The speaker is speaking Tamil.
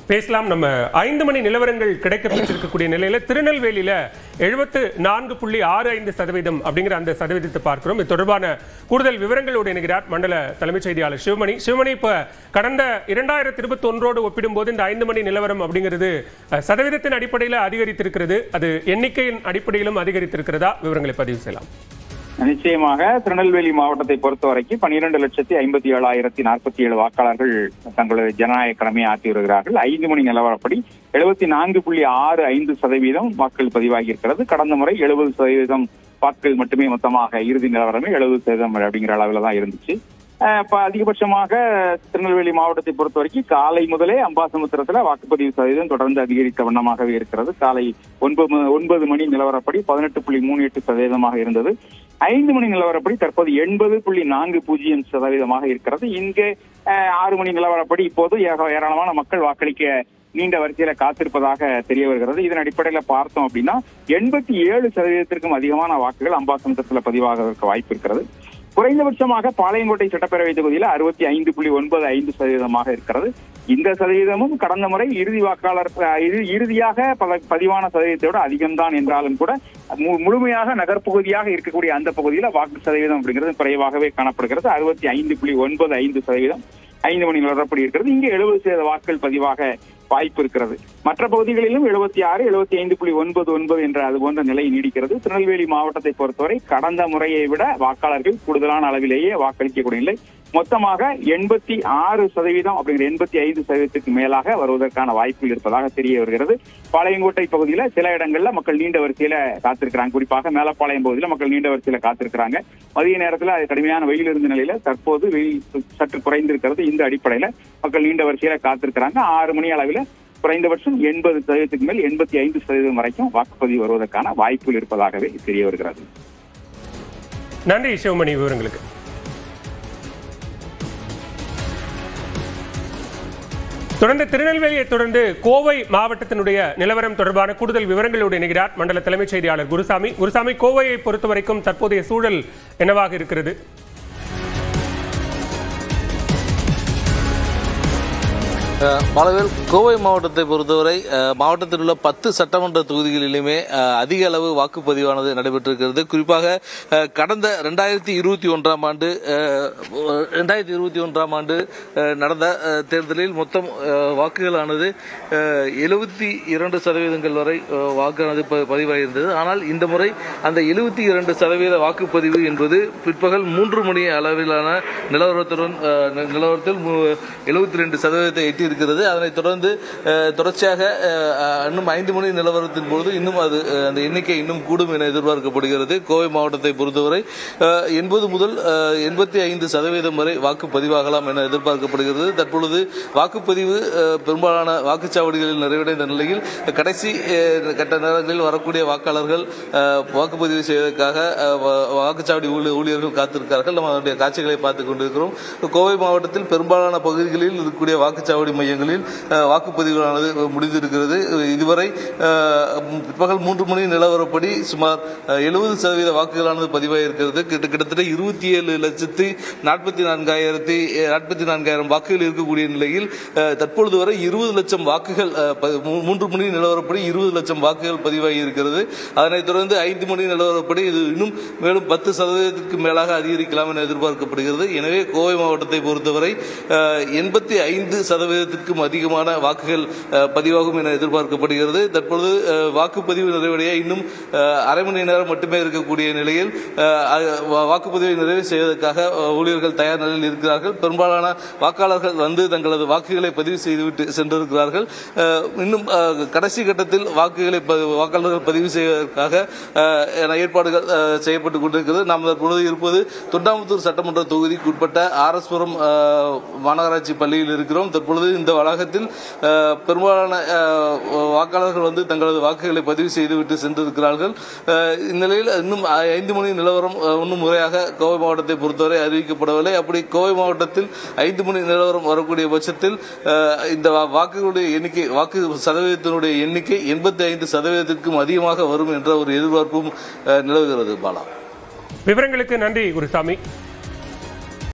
பேசலாம். நம்ம 5 மணி நிலவரங்கள் கிடைக்கப்பட்டிருக்கக்கூடிய நிலையில திருநெல்வேலியில 74.65% அப்படிங்கிற அந்த சதவீதத்தை பார்க்கிறோம். இது தொடர்பான கூடுதல் விவரங்களோடு இணைகிறார் மண்டல தலைமைச் செய்தியாளர் சிவமணி. இப்ப கடந்த 2021 ஒப்பிடும்போது இந்த 5 மணி நிலவரம் அப்படிங்கிறது சதவீதத்தின் அடிப்படையில் அதிகரித்திருக்கிறது. அது எண்ணிக்கையின் அடிப்படையிலும் அதிகரித்திருக்கிறதா? விவரங்களை பதிவு செய்யலாம். நிச்சயமாக திருநெல்வேலி மாவட்டத்தை பொறுத்தவரைக்கும் 12,57,047 வாக்காளர்கள் தங்களது ஜனநாயக கடமையை ஆற்றி வருகிறார்கள். 5 மணி நிலவரப்படி 74.65% வாக்குகள் பதிவாகி இருக்கிறது. கடந்த முறை 70% வாக்குகள் மட்டுமே மொத்தமாக இறுதி நிலவரமே 70% அப்படிங்கிற அளவில் தான் இருந்துச்சு. அதிகபட்சமாக திருநெல்வேலி மாவட்டத்தை பொறுத்த வரைக்கும் காலை முதலே அம்பாசமுத்திரத்துல வாக்குப்பதிவு சதவீதம் தொடர்ந்து அதிகரித்த வண்ணமாகவே இருக்கிறது. காலை 9 மணி நிலவரப்படி 18.38% இருந்தது. 5 மணி நிலவரப்படி தற்போது 80.40% இருக்கிறது. இங்கே 6 மணி நிலவரப்படி இப்போது ஏராளமான மக்கள் வாக்களிக்க நீண்ட வரிசையில காத்திருப்பதாக தெரிய வருகிறது. இதன் அடிப்படையில பார்த்தோம் அப்படின்னா 87% அதிகமான வாக்குகள் அம்பாசமுத்திரத்துல பதிவாகிறதுக்கு வாய்ப்பு இருக்கிறது. குறைந்தபட்சமாக பாளையங்கோட்டை சட்டப்பேரவை தொகுதியில 65.95% இருக்கிறது. இந்த சதவீதமும் கடந்த முறை இறுதியாக பதிவான சதவீதத்தை விட அதிகம்தான் என்றாலும் கூட முழுமையாக நகர்ப்பகுதியாக இருக்கக்கூடிய அந்த பகுதியில வாக்கு சதவீதம் அப்படிங்கிறது குறைவாகவே காணப்படுகிறது. 65.95% 5 மணி நிலவரப்படி இருக்கிறது. இங்கே 70% வாக்குகள் பதிவாக வாய்ப்பு இருக்கிறது. மற்ற பகுதிகளிலும் 76, 75.99 என்ற அது போன்ற நிலை நீடிக்கிறது. திருநெல்வேலி மாவட்டத்தை பொறுத்தவரை கடந்த முறையை விட வாக்காளர்கள் கூடுதலான அளவிலேயே வாக்களிக்கக்கூடிய நிலை. மொத்தமாக 86% அப்படிங்கிற 85%க்கு மேலாக வருவதற்கான வாய்ப்புகள் இருப்பதாக தெரிய வருகிறது. பாளையங்கோட்டை பகுதியில சில இடங்கள்ல மக்கள் நீண்ட வரிசையில காத்திருக்கிறாங்க. குறிப்பாக மேலப்பாளையம் பகுதியில மக்கள் நீண்ட வரிசையில காத்திருக்கிறாங்க. மதிய நேரத்துல கடுமையான வெயில் இருந்த நிலையில தற்போது வெயில் சற்று குறைந்திருக்கிறது. இந்த அடிப்படையில மக்கள் நீண்ட வரிசையில காத்திருக்கிறாங்க. 6 மணி அளவில் குறைந்தபட்சம் 80%க்கு மேல் 85% வரைக்கும் வாக்குப்பதிவு வருவதற்கான வாய்ப்புகள் இருப்பதாகவே தெரிய வருகிறது. நன்றி சிவமணி விவரங்களுக்கு. தொடர்ந்து திருநெல்வேலியை தொடர்ந்து கோவை மாவட்டத்தினுடைய நிலவரம் தொடர்பான கூடுதல் விவரங்களோடு இணைகிறார் மண்டல தலைமைச் செய்தியாளர் குருசாமி. கோவையை பொறுத்தவரைக்கும் தற்போதைய சூழல் என்னவாக இருக்கிறது? பலவேல் கோவை மாவட்டத்தை பொறுத்தவரை மாவட்டத்தில் உள்ள 10 சட்டமன்ற தொகுதிகளிலுமே அதிக அளவு வாக்குப்பதிவானது நடைபெற்றிருக்கிறது. குறிப்பாக கடந்த 2021 ஆண்டு நடந்த தேர்தலில் மொத்தம் வாக்குகளானது 72% வரை வாக்கானது பதிவாகியிருந்தது. ஆனால் இந்த முறை அந்த 72% வாக்குப்பதிவு என்பது பிற்பகல் 3 மணி அளவிலான நிலவரத்தில் 72% எட்டி இருக்கிறது. அதனைத் தொடர்ந்து தொடர்ச்சியாக இன்னும் 5 மணி நிலவரத்தின் பொழுது இன்னும் அந்த எண்ணிக்கை இன்னும் கூடும் என எதிர்பார்க்கப்படுகிறது. கோவை மாவட்டத்தை பொறுத்தவரை 80 முதல் 85% வரை வாக்குப்பதிவாகலாம் என எதிர்பார்க்கப்படுகிறது. தற்பொழுது வாக்குப்பதிவு பெரும்பாலான வாக்குச்சாவடிகளில் நிறைவடைந்த நிலையில் கடைசி கட்ட நேரங்களில் வரக்கூடிய வாக்காளர்கள் வாக்குப்பதிவு செய்வதற்காக வாக்குச்சாவடி ஊழியர்கள் காத்திருக்கிறார்கள். நம்ம அதனுடைய காட்சிகளை பார்த்துக் கொண்டிருக்கிறோம். கோவை மாவட்டத்தில் பெரும்பாலான பகுதிகளில் இருக்கக்கூடிய வாக்குச்சாவடி மையங்களில் வாக்குப்பதிவானது முடிந்திருக்கிறது. இதுவரை பிற்பகல் 3 மணி நிலவரப்படி சுமார் 70% வாக்குகளானது பதிவாகியிருக்கிறது. கிட்டத்தட்ட 27,44,000 வாக்குகள் இருக்கக்கூடிய நிலையில் தற்பொழுது வரை 20 லட்சம் வாக்குகள் 3 மணி நிலவரப்படி 20 லட்சம் வாக்குகள் பதிவாகி இருக்கிறது. அதனைத் தொடர்ந்து 5 மணி நிலவரப்படி இது இன்னும் மேலும் 10% மேலாக அதிகரிக்கலாம் என எதிர்பார்க்கப்படுகிறது. எனவே கோவை மாவட்டத்தை பொறுத்தவரை 85% அதிகமான வாக்குகள் பதிவாகும் என எதிர்பார்க்கப்படுகிறது. தற்பொழுது வாக்குப்பதிவு நிறைவடைய இன்னும் அரை மணி நேரம் மட்டுமே இருக்கக்கூடிய நிலையில் வாக்குப்பதிவை நிறைவு செய்வதற்காக ஊழியர்கள் தயார் நிலையில் இருக்கிறார்கள். பெரும்பாலான வாக்காளர்கள் வந்து தங்களது வாக்குகளை பதிவு செய்துவிட்டு சென்றிருக்கிறார்கள். இன்னும் கடைசி கட்டத்தில் வாக்காளர்கள் பதிவு செய்வதற்காக ஏற்பாடுகள் செய்யப்பட்டுக் கொண்டிருக்கிறது. நாம் தற்பொழுது இருப்பது தொண்டாமுத்தூர் சட்டமன்ற தொகுதிக்கு உட்பட்ட ஆர்எஸ்புரம் மாநகராட்சி பள்ளியில் இருக்கிறோம். தற்பொழுது இந்த வளாகத்தில் பெரும்பாலான வாக்காளர்கள் வந்து தங்களது வாக்குகளை பதிவு செய்துவிட்டு சென்றிருக்கிறார்கள். இந்நிலையில் இன்னும் 5 மணி நிலவரம் இன்னும் முறையாக கோவை மாவட்டத்தை பொறுத்தவரை அறிவிக்கப்படவில்லை. அப்படி கோவை மாவட்டத்தில் 5 மணி நிலவரம் வரக்கூடிய பட்சத்தில் இந்த வாக்குகளுடைய எண்ணிக்கை வாக்கு சதவீதத்தினுடைய எண்ணிக்கை 85%க்கும் அதிகமாக வரும் என்ற ஒரு எதிர்பார்ப்பும் நிலவுகிறது. பாலா, விவரங்களுக்கு நன்றி குருசாமி.